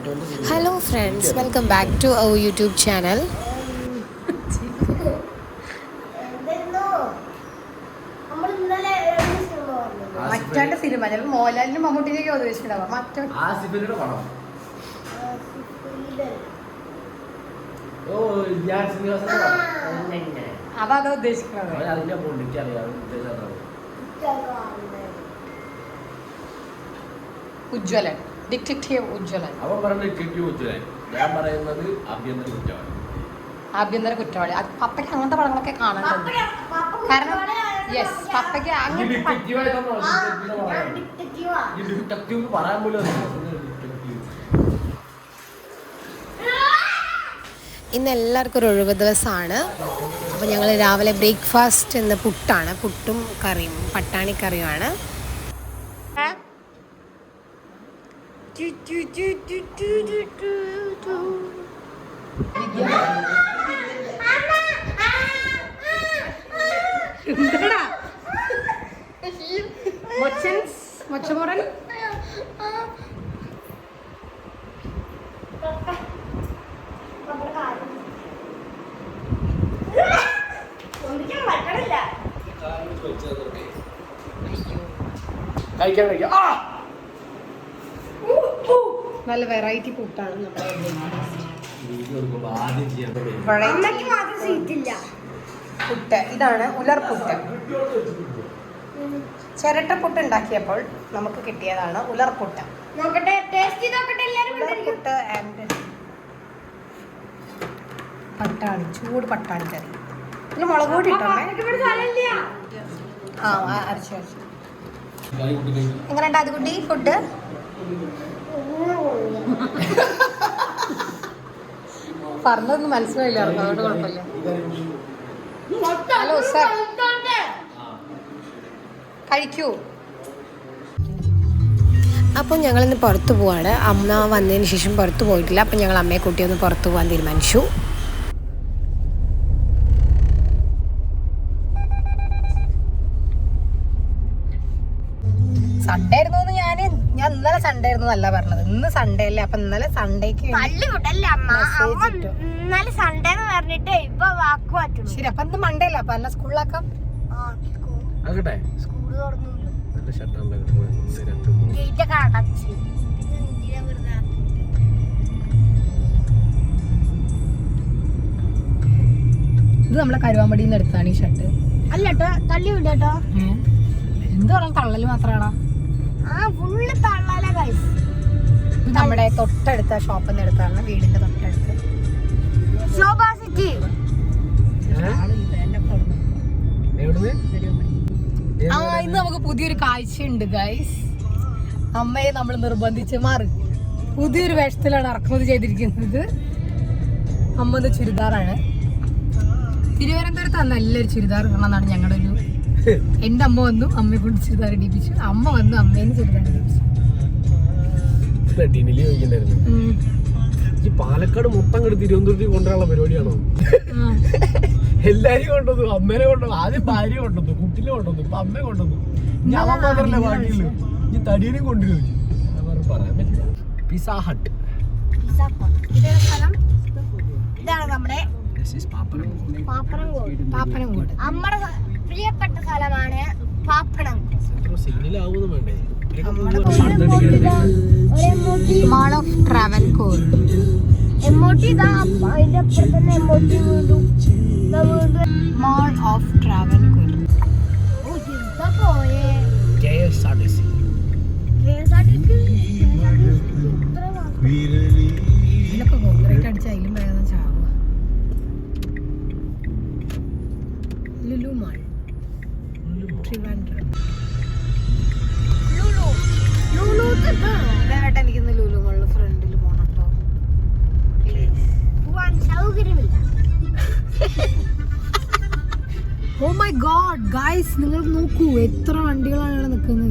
Hello friends, welcome back to our YouTube channel. മറ്റാണ്ട് cinema ചിലപ്പോൾ മോഹൻലാലിനും മമ്മൂട്ടിനെയൊക്കെ ഉദ്ദേശിച്ചിട്ടുണ്ടാവാം. അതാ ഉദ്ദേശിക്കുന്നത്. ഉജ്ജ്വലൻ, ഡിറ്റക്റ്റീവ് ഉജ്ജ്വലൻ. അവൻ പറയുന്നത് ഡിറ്റക്റ്റീവ് ഉജ്ജ്വലൻ, ഞാൻ പറയുന്നത് ആഭ്യന്തര കുറ്റവാളി. ആഭ്യന്തര കുറ്റവാളി. പപ്പയ്ക്ക് അങ്ങനത്തെ പടങ്ങളൊക്കെ കാണാനുണ്ട്. കാരണം യെസ്, പപ്പയ്ക്ക് ഇന്ന് എല്ലാവർക്കും ഒരു ഒഴിവ് ദിവസമാണ്. അപ്പോൾ ഞങ്ങൾ രാവിലെ ബ്രേക്ക്ഫാസ്റ്റ് ഇന്ന് പുട്ടാണ്. പുട്ടും കറിയും, പട്ടാണിക്കറിയുമാണ്. മൊച്ചമോറൻ നല്ല വെറൈറ്റി പുട്ടാണ് പുട്ട്. ഇതാണ് ഉലർപുട്ട്. ചിരട്ടപ്പുട്ട് ഉണ്ടാക്കിയപ്പോൾ നമുക്ക് കിട്ടിയതാണ് ഉലർപുട്ട്. ഉലർപുട്ട് ആൻഡ് പട്ടാണി, ചൂട് പട്ടാണി കറി. ഇതിൽ മുളക് പൊടി ഇട്ടോ? ആ അരച്ചു. എങ്ങനെയുണ്ട് അത് കുട്ടി ഫുഡ്? പറഞ്ഞതൊന്നും മനസ്സിലായില്ലായിരുന്നു, അതുകൊണ്ട് കുഴപ്പമില്ല. ഹലോ സർ, കഴിക്കൂ. അപ്പോൾ ഞങ്ങളിന്ന് പുറത്ത് പോവാണ്. അമ്മ വന്നതിന് ശേഷം പുറത്ത് പോയിട്ടില്ല. അപ്പോൾ ഞങ്ങൾ അമ്മയെ കൂട്ടി ഒന്ന് പുറത്ത് പോകാൻ തീരുമാനിച്ചു. സൺഡേ ആയിരുന്നു ഞാൻ ഇന്നലെ സൺഡേ ആയിരുന്നു അല്ല പറഞ്ഞത്. ഇന്ന് സൺഡേ അല്ലേ, അപ്പൊ ഇന്നലെ സൺഡേക്ക് ശരി. അപ്പൊ ഇന്ന് മൺഡേ അല്ല, അപ്പൊ അല്ല സ്കൂളിലാക്കാം. ഇത് നമ്മളെ കരുവാമ്പടിയിൽ നിന്ന് എടുത്താണ് ഈ ഷർട്ട്. അല്ലട്ടോ, തള്ളി വിടട്ടോ. എന്ത് പറഞ്ഞാൽ തള്ളല് മാത്രമാണോ? ഇത് നമ്മുടെ തൊട്ടടുത്ത ഷോപ്പിൽ നിന്ന് എടുത്താണ്, വീടിന്റെ തൊട്ടടുത്ത്. ഇന്ന് നമുക്ക് പുതിയൊരു കാഴ്ചയുണ്ട് ഗൈസ്. അമ്മയെ നമ്മൾ നിർബന്ധിച്ച് മാറി പുതിയൊരു വേഷത്തിലാണ് ഇറക്കുമതി ചെയ്തിരിക്കുന്നത്. അമ്മ ചുരിദാറാണ്. തിരുവനന്തപുരത്ത് നല്ലൊരു ചുരിദാർ ഇടണമെന്നാണ് ഞങ്ങളുടെ ഒരു. എന്റെ അമ്മ വന്നു, അമ്മയെ കൊണ്ട് ചുരിദാർ ഇടിപ്പിച്ചു. അമ്മ വന്നു, അമ്മേനെ ചുരിദാർ ഇടിപ്പിച്ചു. ഈ പാലക്കാട് മൊത്തം കൂടി തിരുവനന്തപുരത്തേക്ക് കൊണ്ടുവരാനുള്ള പരിപാടിയാണോ? എല്ലാരും കൊണ്ടുവന്നു, അമ്മേനെ കൊണ്ടുവന്നു, ആദ്യം ഭാര്യ കൊണ്ടുവന്നു, കുട്ടിനെ കൊണ്ടുവന്നു, ഇപ്പൊ അമ്മയെ കൊണ്ടുവന്നു. ഞാൻ മാത്രല്ലേ ബാക്കിയുള്ളൂ. ഈ തടിയനെയും കൊണ്ടുവരും. പറയാൻ പറ്റില്ല. Pizza hut. ഇതാണ് നമ്മുടെ പാപ്പനംകോട്. നമ്മുടെ പ്രിയപ്പെട്ട സ്ഥലമാണ് Pappanamcode. Mall of Travancore. Mall of Travancore. ഇതിലൊക്കെ കോൺക്രീറ്റ് അടിച്ച് അതിലും വേഗം ചാവുക. ലുലു മാൾ, ട്രിവാൻഡ്രം. വേട്ട എനിക്കിന്ന് ലുലു മാളിൽ ഫ്രണ്ടിൽ പോണം കേട്ടോ. പോവാൻ സൗകര്യമില്ല. ഓ മൈ ഗോഡ് ഗൈസ്, നിങ്ങൾ നോക്കൂ എത്ര വണ്ടികളാണ് ഇവിടെ നിൽക്കുന്നത്.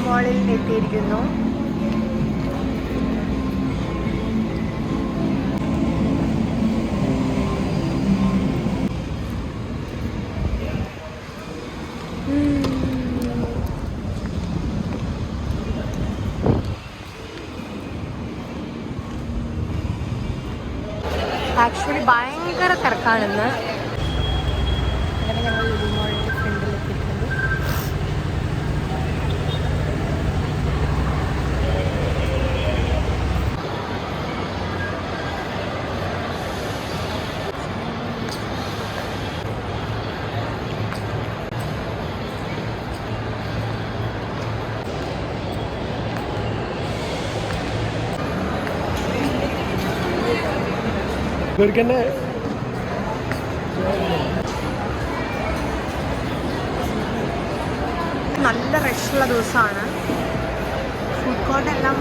മോളിൽ എത്തിയിരിക്കുന്നു. ആക്ച്വലി ഭയങ്കര തിരക്കാണെന്ന്. അങ്ങനെ ഞങ്ങൾ ലുലു മോളിൻ്റെ ഫ്രണ്ടിൽ എത്തിയിട്ടുണ്ട്. പേടിക്കണ്ടേ? നല്ല റഷുള്ള ദിവസമാണ്. ഫുഡ് കോർട്ട് എല്ലാം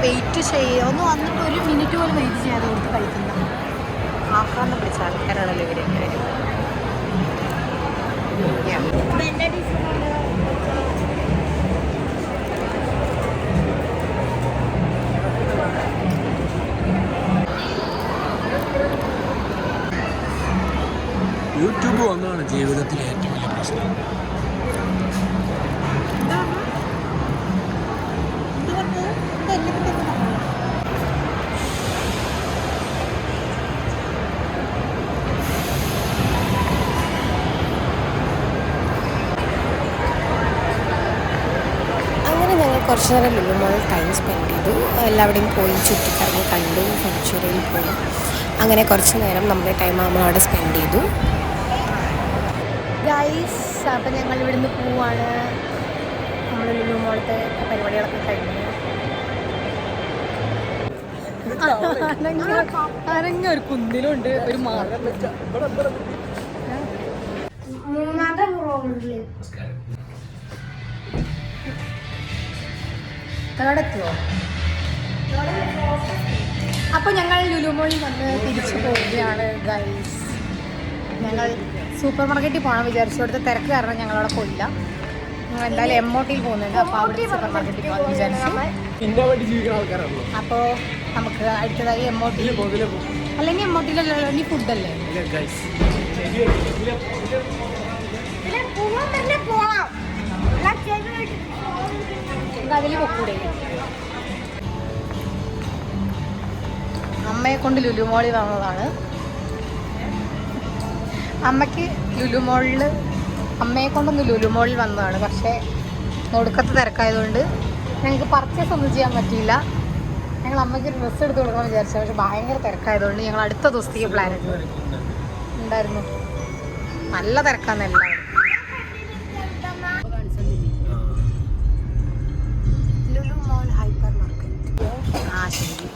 വെയിറ്റ് ചെയ്യുക. ഒന്ന് വന്നിട്ട് ഒരു മിനിറ്റ് പോലും വെയിറ്റ് ചെയ്യാതെ കൊടുത്ത് കഴിക്കുന്ന ആക്രാന്തം പിടിച്ച ആൾക്കാരാണല്ലോ ഇവരൊക്കെ. യൂട്യൂബ് വന്നതാണ് ജീവിതത്തിലെ ഏറ്റവും വലിയ പ്രശ്നം. അങ്ങനെ ഞങ്ങൾ കുറച്ച് നേരം ലുലു മോളിൽ ടൈം സ്പെൻഡ് ചെയ്തു. എല്ലാവിടെയും പോയി ചുറ്റിക്കറങ്ങി കണ്ടു, സെഞ്ചുറിയിൽ പോയി. അങ്ങനെ കുറച്ച് നേരം നമ്മുടെ ടൈം നമ്മൾ അവിടെ സ്പെൻഡ് ചെയ്തു. ഗൈസ്, അപ്പം ഞങ്ങൾ ഇവിടുന്ന് പോവാണ്. നമ്മൾ ലുലു മോളത്തെ പരിപാടികളൊക്കെ കഴിഞ്ഞു. അരങ്ങ ഒരു കുന്നിലുണ്ട് ഒരു മാർഗം. മൂന്നാമത്തെ റോഡില് എത്തുമോ? അപ്പോൾ ഞങ്ങൾ ലുലു മോളിൽ വന്ന് തിരിച്ചു പോവുകയാണ് ഗൈസ്. ഞങ്ങൾ സൂപ്പർ മാർക്കറ്റിൽ പോകണം വിചാരിച്ചു. അവിടുത്തെ തിരക്ക് കാരണം ഞങ്ങളവിടെ പോയില്ല. ഞങ്ങൾ എന്തായാലും എമ്മോട്ടിയിൽ പോകുന്നുണ്ട്. അപ്പോൾ അവിടെ സൂപ്പർ മാർക്കറ്റിൽ പോകാൻ വിചാരിച്ചു. പിന്നെ വേണ്ടി ജീവിക്കുന്ന ആൾക്കാരാണല്ലോ. അപ്പോൾ നമുക്ക് അടുത്തതായി എമ്മോട്ടിയിൽ അല്ലെങ്കിൽ എമ്മോട്ടിയിലല്ലോ ഇനി ഫുഡല്ലേ. അതിൽ പൊക്കൂടെ. അമ്മയെ കൊണ്ട് ലുലു മോളിൽ വന്നതാണ്. അമ്മയ്ക്ക് ലുലു മോളിൽ അമ്മയെ കൊണ്ടൊന്ന് ലുലു മോളിൽ വന്നതാണ്. പക്ഷേ ഒടുക്കത്തെ തിരക്കായതുകൊണ്ട് ഞങ്ങൾക്ക് പർച്ചേസ് ഒന്നും ചെയ്യാൻ പറ്റിയില്ല. ഞങ്ങൾ അമ്മയ്ക്ക് ഒരു ഡ്രസ്സ് എടുത്ത് കൊടുക്കാൻ വിചാരിച്ചു. പക്ഷേ ഭയങ്കര തിരക്കായതുകൊണ്ട് ഞങ്ങൾ അടുത്ത ദിവസത്തേക്ക് പ്ലാൻ ഉണ്ടായിരുന്നു. നല്ല തിരക്കാന്ന് എല്ലാവരും. ലുലു മോൾ ഹൈപ്പർ മാർക്കറ്റ്. ആ ശരി.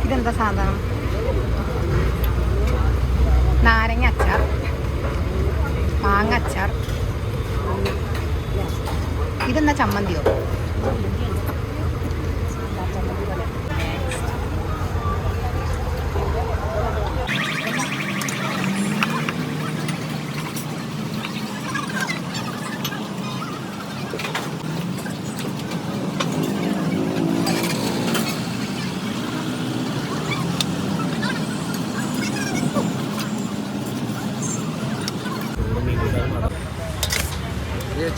ഇതെന്താ സാധനം? നാരങ്ങ അച്ചാർ, മാങ്ങ അച്ചാർ. ഇതെന്താ ചമ്മന്തിയോ?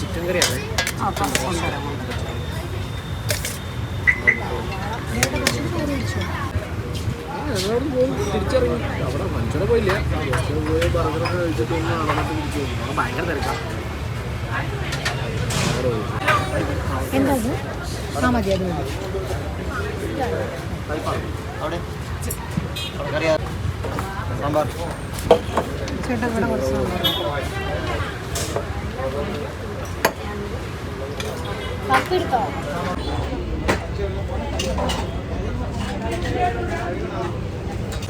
ചിക്കൻ കറിയാണ്. തിരിച്ചിറങ്ങി അവിടെ മനുഷ്യരെ പോയില്ല പോയി ബർഗറൊക്കെ കഴിച്ചിട്ട് ഒന്ന് നടന്നിട്ട് തിരിച്ചു പോകും അവിടെ ഭയങ്കര തിരക്കാണ് എന്താ ആ മതി അത് മതി അവിടെ സാമ്പാർ ചേട്ടാ ഇവിടെ കുറച്ച് കപ്പെടുത്തോ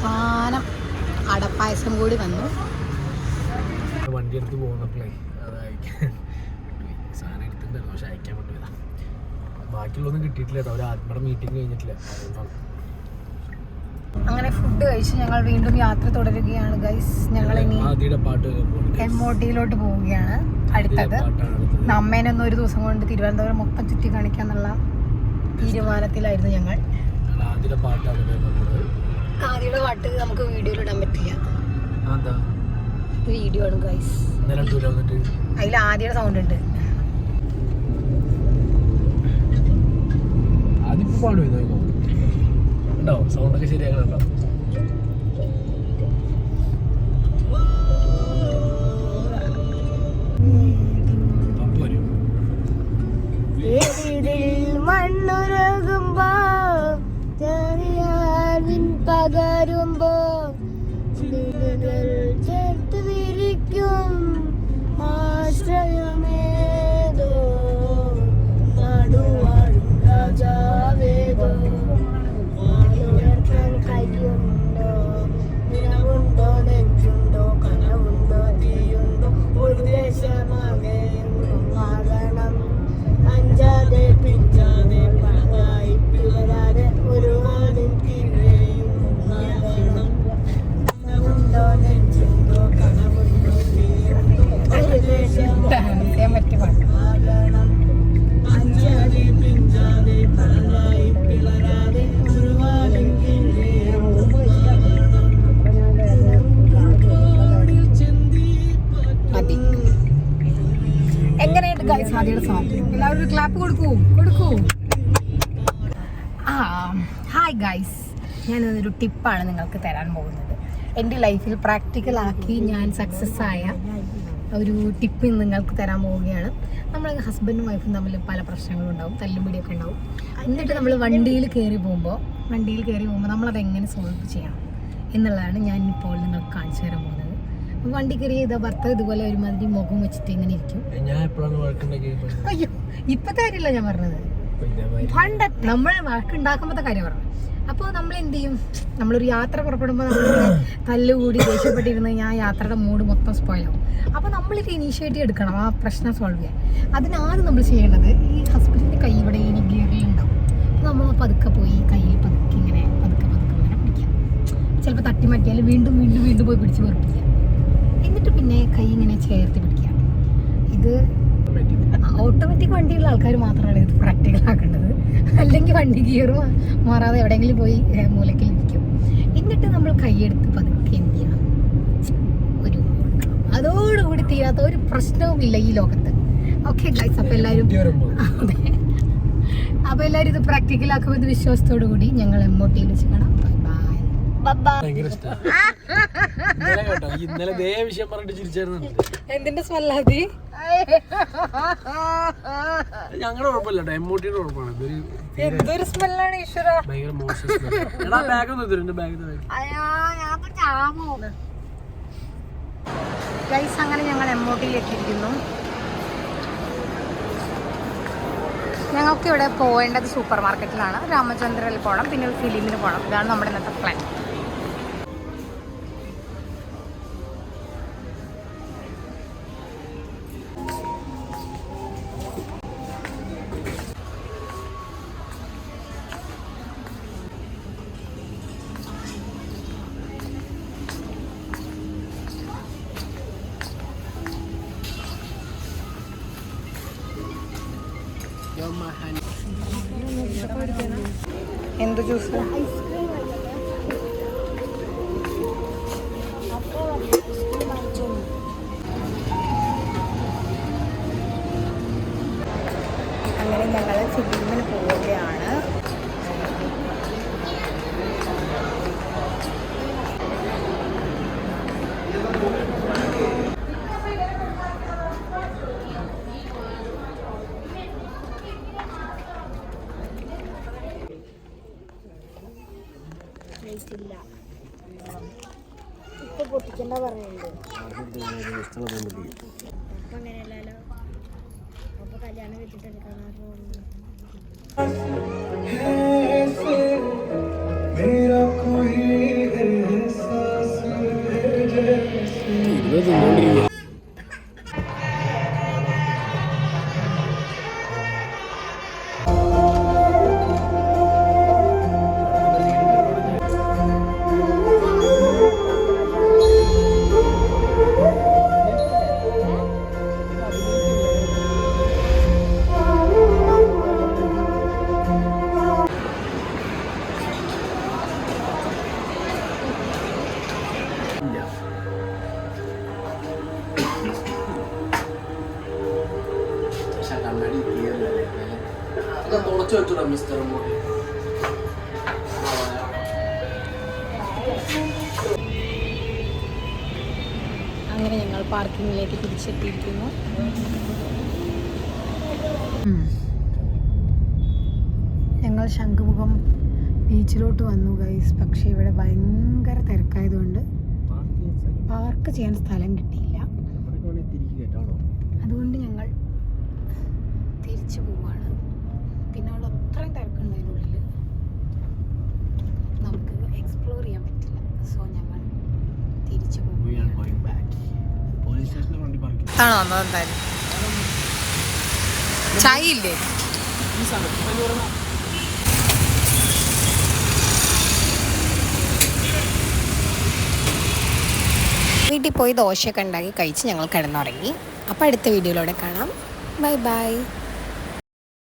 സാധനം അടപ്പായസം കൂടി വന്നു. വണ്ടി എടുത്ത് പോകുന്നപ്പോഴേ അത് അയക്കാൻ സാധനം എടുത്തിട്ടുണ്ടായിരുന്നു പക്ഷെ അയക്കാൻ പറ്റില്ല ബാക്കിയുള്ളൊന്നും കിട്ടിയിട്ടില്ല കേട്ടോ ഒരു ആത്മയുടെ മീറ്റിംഗ് കഴിഞ്ഞിട്ടില്ല അതുകൊണ്ടാണ്. അങ്ങനെ ഫുഡ് കഴിച്ച് ഞങ്ങൾ വീണ്ടും യാത്ര തുടരുകയാണ് ഗൈസ്. ഞങ്ങൾ ഇനി MOTയിലോട്ട് പോവുകയാണ്. അടുത്തത് അമ്മേനൊന്നും ഒരു ദിവസം കൊണ്ട് തിരുവനന്തപുരം മൊത്തം ചുറ്റി കാണിക്കാന്നുള്ള തീരുമാനത്തിലായിരുന്നു ഞങ്ങൾ. ആദ്യയുടെ പാട്ട് നമുക്ക് വീഡിയോയിൽ ഇടാൻ പറ്റില്ല, വീഡിയോ ആണ് ഗൈസ്. അതിൽ ആദ്യയുടെ സൗണ്ട് ഉണ്ട്. സൗണ്ടൊക്കെ ശരിയാക്കണോ? മണ്ണുരകുമ്പോ പകരുമ്പോ ചേർത്ത് വിരിക്കും ആശ്രയമേതോ നടുവാഴും രാജാവേതോ കയ്യുണ്ടോ നിലവുണ്ടോ നെഞ്ചുണ്ടോ കനവുണ്ടോ തീയുണ്ടോ ഒരു ദേശമാകണം അഞ്ചാതെ പിഞ്ചാതെ പഴകായി പിളരാതെ ഒരു വാടിൻ കീഴേയും ഉണ്ടോ നെഞ്ചുണ്ടോ കനവുണ്ടോ തീയുണ്ടോ ഒരു ദേശമാകണം അഞ്ചാതെ പിഞ്ചാതെ പഴകായി പിളരാതെ ഒരു വാടിൻ എങ്ങനെയുണ്ട് ഗൈസ് ആദ്യയുടെ സോങ്? എല്ലാവരും ഒരു ക്ലാപ്പ് കൊടുക്കൂ. ഹായ് ഗൈസ്, ഞാനൊരു ടിപ്പാണ് നിങ്ങൾക്ക് തരാൻ പോകുന്നത്. എൻ്റെ ലൈഫിൽ പ്രാക്ടിക്കലാക്കി ഞാൻ സക്സസ് ആയ ഒരു ടിപ്പ് നിങ്ങൾക്ക് തരാൻ പോവുകയാണ്. നമ്മൾ ഹസ്ബൻഡും വൈഫും തമ്മിൽ പല പ്രശ്നങ്ങളും ഉണ്ടാവും, തല്ലുപിടിയൊക്കെ ഉണ്ടാവും. എന്നിട്ട് നമ്മൾ വണ്ടിയിൽ കയറി പോകുമ്പോൾ നമ്മളത് എങ്ങനെ സോൾവ് ചെയ്യണം എന്നുള്ളതാണ് ഞാൻ ഇപ്പോൾ നിങ്ങൾക്ക് കാണിച്ചു തരാൻ പോകുന്നത്. വണ്ടി കയറി ചെയ്ത ഭർത്താവ് ഇതുപോലെ ഒരുമാതിരി മുഖം വെച്ചിട്ട് ഇങ്ങനെ ഇരിക്കും. അയ്യോ, ഇപ്പത്തെ കാര്യമല്ല ഞാൻ പറഞ്ഞത്, പണ്ട് നമ്മൾ വഴക്കുണ്ടാക്കുമ്പോഴത്തെ കാര്യം പറഞ്ഞു. അപ്പോൾ നമ്മൾ എന്ത് ചെയ്യും, നമ്മളൊരു യാത്ര പുറപ്പെടുമ്പോൾ നമ്മൾ തല്ലുകൂടി ദേഷ്യപ്പെട്ടിരുന്ന് കഴിഞ്ഞാൽ ആ യാത്രയുടെ മൂഡ് മൊത്തം സ്പോയിലാവും. അപ്പോൾ നമ്മളിത് ഇനീഷ്യേറ്റീവ് എടുക്കണം ആ പ്രശ്നം സോൾവ് ചെയ്യാൻ. അതിനാദ്യം നമ്മൾ ചെയ്യേണ്ടത്, ഈ ഹസ്ബൻഡിൻ്റെ കൈ ഇവിടെ ഇനി ഗിയറിലുണ്ടാവും. അപ്പോൾ നമ്മൾ പതുക്കെ പോയി കയ്യിൽ പതുക്കെ ഇങ്ങനെ പിടിക്കാം. ചിലപ്പോൾ തട്ടി മാറ്റിയാലും വീണ്ടും പോയി പിടിച്ച് വെറുപ്പിക്കുക. എന്നിട്ട് പിന്നെ കൈ ഇങ്ങനെ ചേർത്ത് പിടിക്കുക. ഇത് ഓട്ടോമാറ്റിക് വണ്ടിയുള്ള ആൾക്കാർ മാത്രമാണ് ഇത് പ്രാക്ടിക്കൽ ആക്കേണ്ടത്. അല്ലെങ്കിൽ വണ്ടി ഗിയർ മാറാതെ എവിടെയെങ്കിലും പോയി മൂലക്കിൽ ഇരിക്കും. എന്നിട്ട് നമ്മൾ കൈയെടുത്ത് പതുക്കെ എന്ത് ചെയ്യണം, ഒരു അതോടുകൂടി തീരാത്ത ഒരു പ്രശ്നവുമില്ല ഈ ലോകത്ത്. ഓക്കെ ഗൈസ്, അപ്പോൾ എല്ലാവരും ഇത് പ്രാക്ടിക്കൽ ആക്കുമെന്ന് വിശ്വാസത്തോടു കൂടി ഞങ്ങൾ MOTയിൽ വെച്ച് കാണാം. എന്തിന്റെ സ്മെല്ലാതി? ഞങ്ങളുടെ കുഴപ്പമില്ല, MOTയുടെ കുഴപ്പമാണ്. എന്തൊരു സ്മെല്ലാണ് ഈശ്വര. ഗൈസ്, അങ്ങനെ ഞങ്ങൾ MOTയിൽ എത്തിയിരിക്കുന്നു. ഞങ്ങൾക്ക് ഇവിടെ പോകേണ്ടത് സൂപ്പർ മാർക്കറ്റിലാണ്. രാമചന്ദ്രയിൽ പോകണം, പിന്നെ ഒരു ഫിലിമിന് പോകണം. ഇതാണ് നമ്മുടെ ഇന്നത്തെ പ്ലാൻ. എന്ത് ജ്യൂസ്? അങ്ങനെ ഞങ്ങൾ ഫിലിമിന് പോവുകയാണ്. പൊട്ടിച്ചില്ല. ഇപ്പൊ പൊട്ടിക്കണ്ട പറയുന്നുണ്ട്. അപ്പൊ അങ്ങനെയല്ലല്ലോ. അപ്പൊ കല്യാണം വെച്ചിട്ടെടുക്കാൻ തുളച്ചു വെച്ചോടാ മിസ്റ്റർ മോഡി. അങ്ങനെ ഞങ്ങൾ പാർക്കിങ്ങിലേക്ക് തിരിച്ചെത്തിയിരിക്കുന്നു. ഞങ്ങൾ ശംഖുമുഖം ബീച്ചിലോട്ട് വന്നു ഗൈസ്. പക്ഷേ ഇവിടെ ഭയങ്കര തിരക്കായതുകൊണ്ട് പാർക്ക് ചെയ്യാൻ സ്ഥലം കിട്ടിയില്ല. അതുകൊണ്ട് ഞങ്ങൾ തിരിച്ചു പോവാണ്. പിന്നെ അവിടെ അത്രയും തിരക്കുണ്ടതിനുള്ളിൽ നമുക്ക് എക്സ്പ്ലോർ ചെയ്യാൻ പറ്റില്ല. സോ ഞങ്ങൾ തിരിച്ചു പോകും. ആണോ വന്നത്? എന്തായാലും ചായ ഇല്ലേ? വീട്ടിൽ പോയി ദോശയൊക്കെ ഉണ്ടാക്കി കഴിച്ച് ഞങ്ങൾ കിടന്നുറങ്ങി. അപ്പോൾ അടുത്ത വീഡിയോയിലൂടെ കാണാം. Bye bye.